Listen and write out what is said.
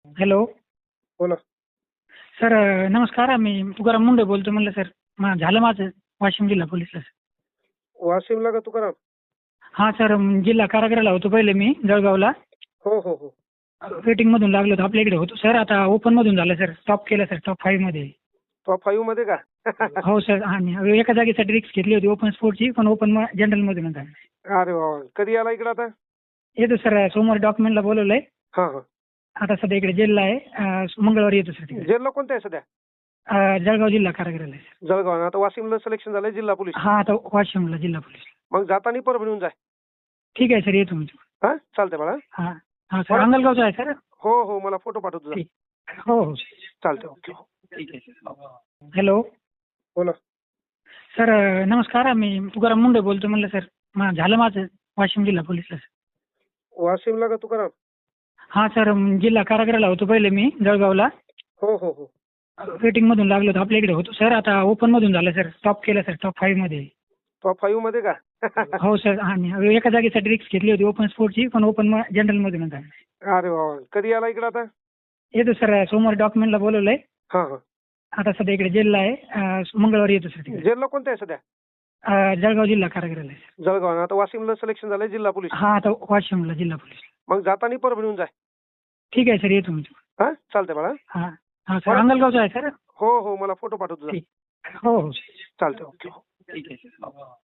Hello. बोला. Sir नमस्कार. मी तुकाराम मुंडे बोलतो. म्हणलं सर झालं माझं वाशिम जिल्हा पोलीसला. वाशिमला का तुकाराम? हां सर, जिल्हा कारागृहाला होतो पहिले मी जळगावला. हो हो हो. वेटिंग मधून लागलो होतो, आपल्या इकडे होतो सर. आता ओपन मधून झालं सर, टॉप केलं सर, टॉप 5 मध्ये. टॉप 5 मध्ये का? हो सर. आणि एका जागेसाठी रिक्स घेतली होती ओपन स्पोर्टची, पण ओपन जनरल मधून झालं. अरे वा वा. कधी आला इकडे आता? येतो सर, सोमवारी डॉक्युमेंटला बोलवलंय. हा हा. आता सध्या इकडे जेलला आहे. मंगळवारी येतो सर तिकडे. जेलला कोणत्या आहे सध्या? जळगाव जिल्हा कारागृहाला आहे सर. जळगाव. आता वाशिमला सिलेक्शन झालंय जिल्हा पोलीस. हा, आता वाशिमला जिल्हा पोलीस. मग जाताना परभणीहून जाय. ठीक आहे सर, येतो मी. हा चालतंय बाळा. हां हां सर, अंगलगावचा आहे सर. हो हो, मला फोटो पाठवतो जा. ठीक. हो हो चालतंय. ओके. ठीक आहे सर. हॅलो. बोला. सर नमस्कार. मी तुकाराम मुंडे बोलतो. म्हणलं सर झालं माझं वाशिम जिल्हा पोलीसला. वाशिमला का तुकाराम? हां सर, जिल्हा कारागृहाला होतो पहिले मी जळगावला. हो हो हो. वेटिंग मधून लागलो होतो, आपल्या इकडे होतो सर. आता ओपन मधून झालं सर, टॉप केलं सर, टॉप 5 मध्ये. टॉप 5 मध्ये का? हो सर. आणि एका जागेसाठी रिक्स घेतली होती ओपन स्पोर्टची, पण ओपन जनरल मधून झालं. अरे वा वा. कधी आला इकडे आता? येतो सर, सोमवारी डॉक्युमेंटला बोलवलंय. हा हा. आता सध्या इकडे जेलला आहे. मंगळवारी येतो सर तिकडे. जेलला कोणत्या आहे सध्या? जळगाव जिल्हा कारागृहाला आहे सर. जळगाव. आता वाशिमला सिलेक्शन झालंय जिल्हा पोलीस. हां, आता वाशिमला जिल्हा पोलीस. मग जाताना परभणीहून जाय. ठीक आहे सर, येतो मी. हा चालतंय बाळा. हां हां सर, अंगलगावचा आहे सर. हो हो, मला फोटो पाठवतो जा. ठीक. हो हो चालतंय. ओके. ठीक आहे सर.